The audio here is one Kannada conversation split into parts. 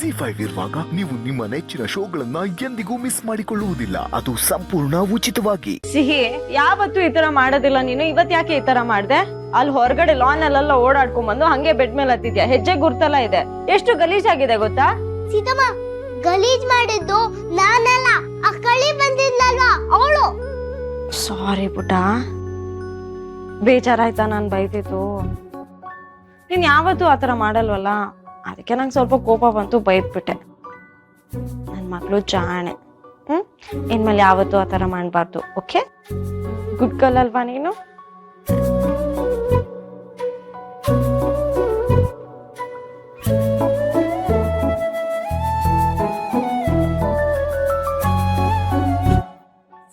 ZEE5 ಇರುವಾಗ ನೀವು ನಿಮ್ಮ ನೆಚ್ಚಿನ ಶೋಗಳನ್ನ ಎಂದಿಗೂ ಮಿಸ್ ಮಾಡಿಕೊಳ್ಳುವುದಿಲ್ಲ. ಅದು ಸಂಪೂರ್ಣ ಉಚಿತವಾಗಿ. ಸಿಹಿ ಯಾವತ್ತೂ ಈ ತರ ಮಾಡೋದಿಲ್ಲ ನೀನು. ಇವತ್ ಯಾಕೆ ಈ ತರ ಮಾಡ್ದೆ? ಅಲ್ಲಿ ಹೊರಗಡೆ ಲಾನ್ ಅಲ್ಲೆಲ್ಲ ಓಡಾಡ್ಕೊಂಡ್ ಬಂದು ಹಂಗೆ ಬೆಡ್ ಮೇಲೆ ಹತ್ತಿದ್ಯಾ. ಹೆಜ್ಜೆ ಗುರ್ತಲ್ಲ ಇದೆ. ಎಷ್ಟು ಗಲೀಜಾಗಿದೆ ಗೊತ್ತಾ? ಸೀತಮ್ಮ, ಗಲೀಜ್ ಮಾಡಿದ್ದು ನಾನಲ್ಲ, ಆ ಕಳಿ ಬಂದಿದ್ಲಲ್ವಾ ಅವಳು. ಸಾರಿ ಪುಟ, ಬೇಜಾರಾಯ್ತಾ ನಾನ್ ಬೈತಿತ್ತು. ನೀನ್ ಯಾವತ್ತೂ ಆತರ ಮಾಡಲ್ವಲ್ಲ, ಅದಕ್ಕೆ ನಂಗೆ ಸ್ವಲ್ಪ ಕೋಪ ಬಂತು, ಬೈದ್ಬಿಟ್ಟೆ. ನನ್ ಮಕ್ಳು ಜಾಣೆ. ಇನ್ಮೇಲೆ ಯಾವತ್ತೂ ಆತರ ಮಾಡ್ಬಾರ್ದು. ಓಕೆ, ಗುಡ್ ಗರ್ಲ್ ಅಲ್ವಾ ನೀನು?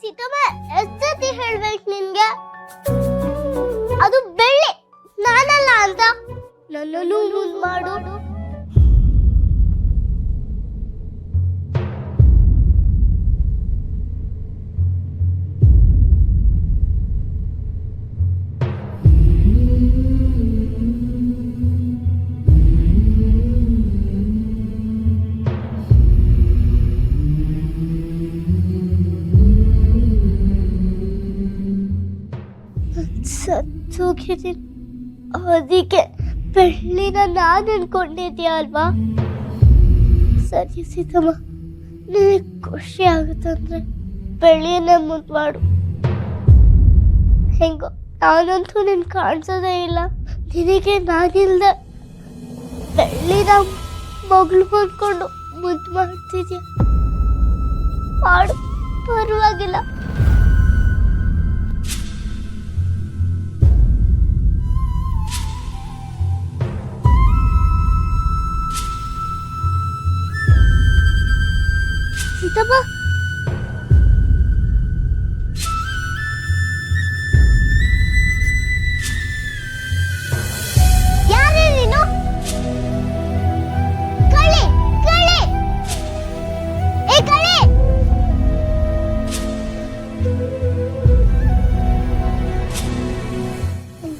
ಸೀತಮ್ಮ, ಎಷ್ಟೊತ್ತಿ ಹೇಳ್ಬೇಕು ನಿನ್ಗೆ? ಅದು ಬೆಳ್ಳಿ, ನಾನಲ್ಲ ಅಂತ. ನನ್ನನ್ನು ಮುಂದ್ ಮಾಡು. ಸತ್ತೋಗಿದ್ದೀನಿ, ಅದಕ್ಕೆ ಬೆಳ್ಳಿನ ನಾನು ಅನ್ಕೊಂಡಿದ್ಯಾ ಅಲ್ವಾ? ಸರಿ ಸೀತಮ್ಮ, ನಿನಗೆ ಖುಷಿ ಆಗುತ್ತಂದ್ರೆ ಬೆಳ್ಳಿಯನ್ನ ಮುಂದ್ ಮಾಡು. ಹೆಂಗೋ ನಾನಂತೂ ನಿನ್ ಕಾಣಿಸೋದೇ ಇಲ್ಲ. ನಿನಗೆ ನಾನಿಲ್ದೆ ಬೆಳ್ಳಿನ ಮಗಳು ಅಂದ್ಕೊಂಡು ಮುದ್ದು ಮಾಡ್ತಿದ್ಯಾ. ಮಾಡು, ಪರವಾಗಿಲ್ಲ. ಸೀತಮ್ಮ, ಯಾರೇ ನೀನು? ಕಳ್ಳಿ, ಕಳ್ಳಿ, ಏ ಕಳ್ಳಿ!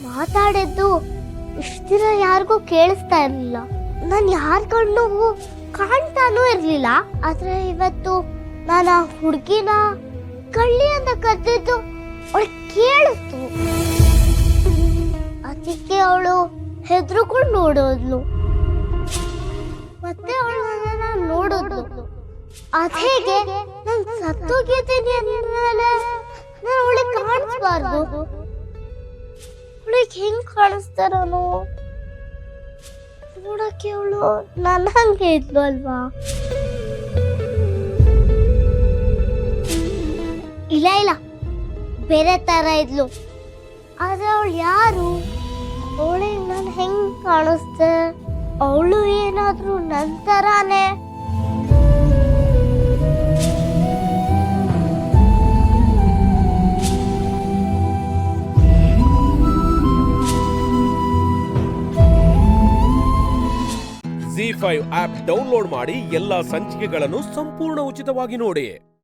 ಮಾತಾಡಿದ್ದು ಇಷ್ಟ ದಿನ ಯಾರಿಗೂ ಕೇಳಿಸ್ತಾ ಇರ್ಲಿಲ್ಲ. ನಾನು ಯಾರ ಕಣ್ಣು ಕಾಣ್ತಾನೂ ಇರ್ಲಿಲ್ಲ. ಆದ್ರೆ ಇವತ್ತು ನಾನು ಆ ಹುಡುಗಿನ ಕಳ್ಳಿ ಅಂತ ಕರೆದಿದ್ದು ಅವಳು ಕೇಳಿಸ್ತು. ಅದಕ್ಕೆ ಅವಳು ಹೆದರ್ಕೊಂಡು ನೋಡೋದ್ಲು. ಮತ್ತೆ ಅವಳು ನನ್ನ ನೋಡೋದ್ಲು. ಅದೇಗೆ ನಾನು ಸತ್ತೋಗಿದ್ದೀನಿ ಅಂದ್ಮೇಲೆ ನಾನು ಅವಳಿಗೆ ಕಾಣಿಸ್ಬಾರ್ದು. ಅವಳಿಗೆ ಹೆಂಗ್ ಕಾಣಿಸ್ತಾರ? ನೋಡಕ್ಕೆ ಅವಳು ನನ್ನ ಹಂಗೆ ಇದ್ಲು ಅಲ್ವಾ? ಇಲ್ಲ ಇಲ್ಲ, ಬೇರೆ ತರ ಇದ್ಲು. ಆದ್ರೆ ಅವಳು ಯಾರು? ಅವಳಿಗೆ ನಾನು ಹೆಂಗ್ ಕಾಣಿಸ್ತೆ? ಅವಳು ಏನಾದ್ರೂ ನನ್ನ ತರಾನೇ? ZEE5 ಆಪ್ ಡೌನ್ಲೋಡ್ ಮಾಡಿ ಎಲ್ಲಾ ಸಂಚಿಕೆಗಳನ್ನು ಸಂಪೂರ್ಣ ಉಚಿತವಾಗಿ ನೋಡಿ.